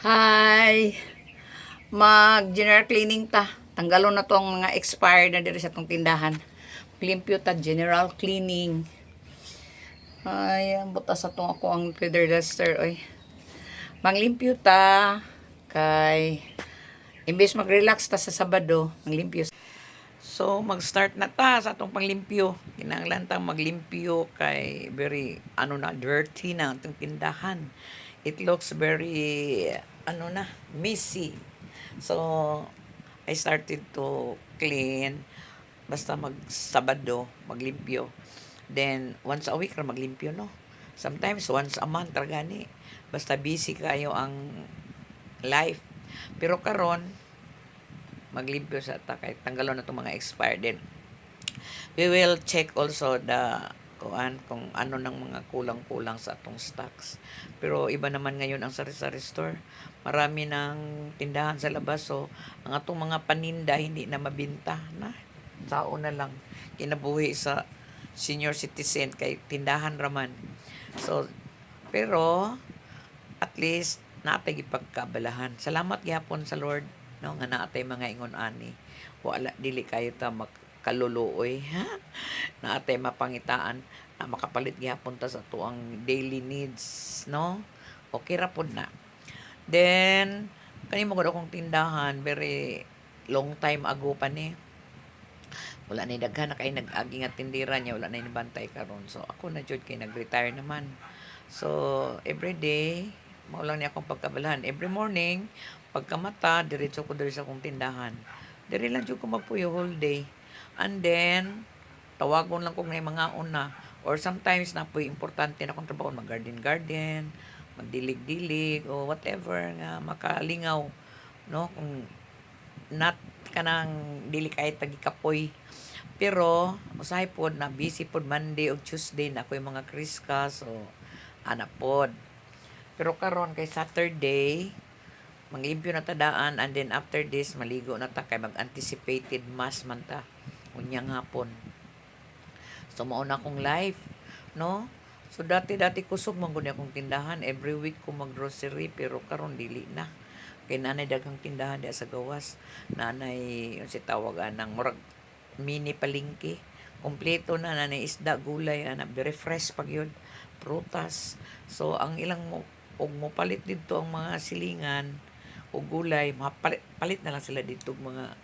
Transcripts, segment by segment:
Hi! Mag-general cleaning ta. Tanggalon na tong mga expired na diri sa tong tindahan. Limpyo ta, general cleaning. Ay, ang butas sa tong ako ang feather duster, oy. Manglimpyo ta, kay imbes mag-relax ta sa Sabado, manglimpyo. So, mag-start na ta sa atong panglimpyo. Kinahanglan tang maglimpyo kay very, dirty na atong tindahan. It looks very, messy. So, I started to clean. Basta mag-Sabado, maglimpyo. Then, once a week ra maglimpyo, no? Sometimes, once a month ra gani. Basta busy kayo ang life. Pero karon maglimpyo sa ta kay tanggalon na itong mga expired din. We will check also the kung ano ng mga kulang-kulang sa atong stocks. Pero iba naman ngayon ang sari-sari store. Marami ng tindahan sa labas, so ang atong mga paninda hindi na mabinta na. Sao na lang kinabuhi sa senior citizen kay tindahan raman. So pero at least natay gipagkabalahan. Salamat gyapon sa Lord, no, nga naatay mga ingon ani. Wala dili kayo ta kaluluoy, ha? Naatay mapangitaan na makapalit gyapon ta sa tuang daily needs, no? Okay ra pud na. Then kanimo gud akong tindahan very long time ago pa ni. Wala na daghan na kay nag-agi nga tindera niya, wala na bantay karon. So ako na jud kay nag-retire naman. So every day mao lang ni akong pagkabalahan. Every morning pagkamata diretso ko diri sa akong tindahan. Diri lang jud ko magpuyo whole day. And then tawagon lang ko ng mga una, or sometimes na po'y importante na akong trabaho, mag-garden, magdilig-dilig o whatever nga makalingaw, no, kung not kanang dili kay tagikapoy. Pero usahay pod na busy pod Monday o Tuesday na ako'y mga kriska, so ana pod. Pero karon kay Saturday manglimpyo na tadaan, and then after this maligo na ta kay mag-anticipated mass man ta unyang hapon. So mao na akong life, no? So dati kusog man gud akong tindahan, every week ko mag-grocery, pero karon dili na. Kay nanay daghang tindahan diya sa gawas. Nanay yung si tawagan ng murag mini palengke. Kompleto na nanay isda, gulay, ana very fresh pag yun. Prutas. So ang ilang mo palit dito ang mga silingan o gulay, palit na lang sila dito mga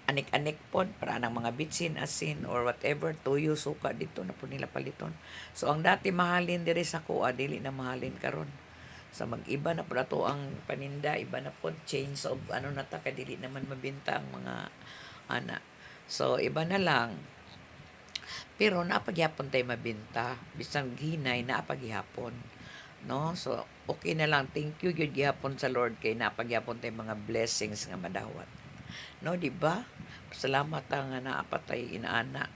anik-anik pod para ng mga bitsin, asin or whatever, tuyo, suka dito na po nila paliton. So ang dati mahalin diri sa kuha dili na mahalin karon. Sa mag-iba na po ato ang paninda, iba na po change of na ta dili naman mabenta ang mga ana. So iba na lang. Pero napagyapon tay mabenta, bisang hinay napagyapon, no? So okay na lang, thank you gyud gyapon sa Lord kay napagyapon tay mga blessings nga madawat, no, di ba? Salamat nga naapatay inaana.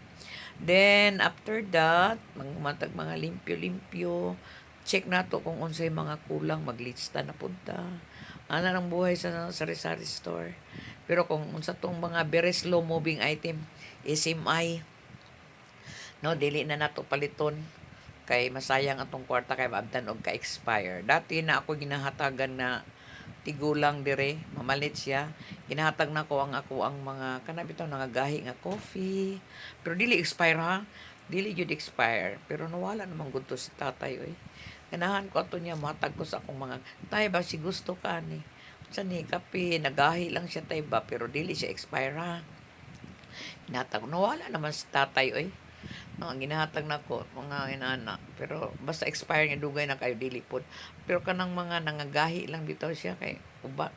Then after that matag mga limpyo-limpyo, check nato kung unsay mga kulang, maglista na punta ana ng buhay sa sari-sari store. Pero kung unsa tong mga very slow moving item, SMI, no, dili na nato paliton kay masayang atong kwarta kay maabtan og ka-expire. Dati na ako ginahatagan na tigulang dire, mamalit siya. Ginahatag na ko ang mga kanabitaw nangagahi nga coffee. Pero dili expire, ha. Dili jud expire. Pero nawala naman gud to si tatay oy. Ganahan ko ato niya matag ko sa akong mga tay ba si gusto ka ni. Sa ni kape nagahi lang siya tay ba, pero dili siya expire, ha. Ginatag nawala naman si tatay oy. No, ang ginahatag na ko mga inana, pero basta expire nga dugay na kayo dili pod. Pero kanang mga nangagahi lang bitaw siya kay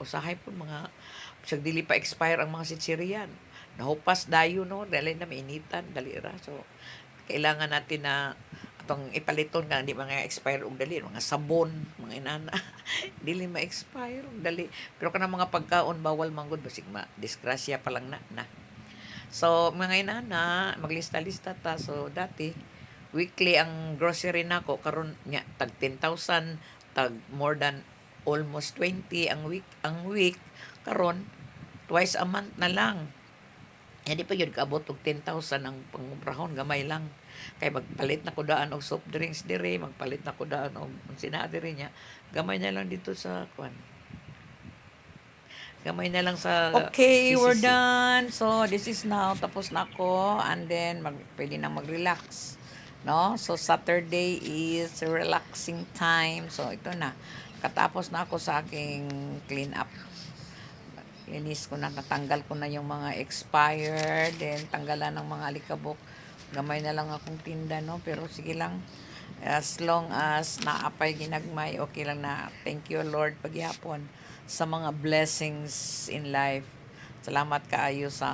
usahay pod mga sag dili pa expire ang mga sitsirian. Nahupas dayo, no, dali na mainitan dali ra. So kailangan natin na atong ipaliton nga di mga expire og dali, mga sabon, mga inana dili ma-expire og dali. Pero kanang mga pagkaon bawal man gud, basig ma disgrasya pa lang na. So, mga inana, maglista-lista ta. So, dati, weekly ang grocery nako karon nya tag 10,000, tag more than almost 20 ang week karon twice a month na lang. Hindi pa yun kaabot og 10,000 ang pangubrahon, gamay lang. Kay magpalit na ko daan og soft drinks dire, magpalit na ko daan og sina dire nya. Gamay na lang dito sa kwan. Gamay na lang sa Okay, we're CCC. done. So, this is now. Tapos na ako. And then, pwede na mag-relax. No? So, Saturday is relaxing time. So, ito na. Katapos na ako sa aking clean up. Linis ko na, natanggal ko na yung mga expired, then tanggalan ng mga alikabok. Gamay na lang akong tinda, no? Pero sige lang, as long as naapay ginagmay, okay lang na. Thank you, Lord, paghihapon sa mga blessings in life. Salamat kaayo sa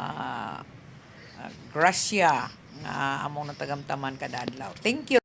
grasya nga among natagamtaman kada adlaw. Thank you.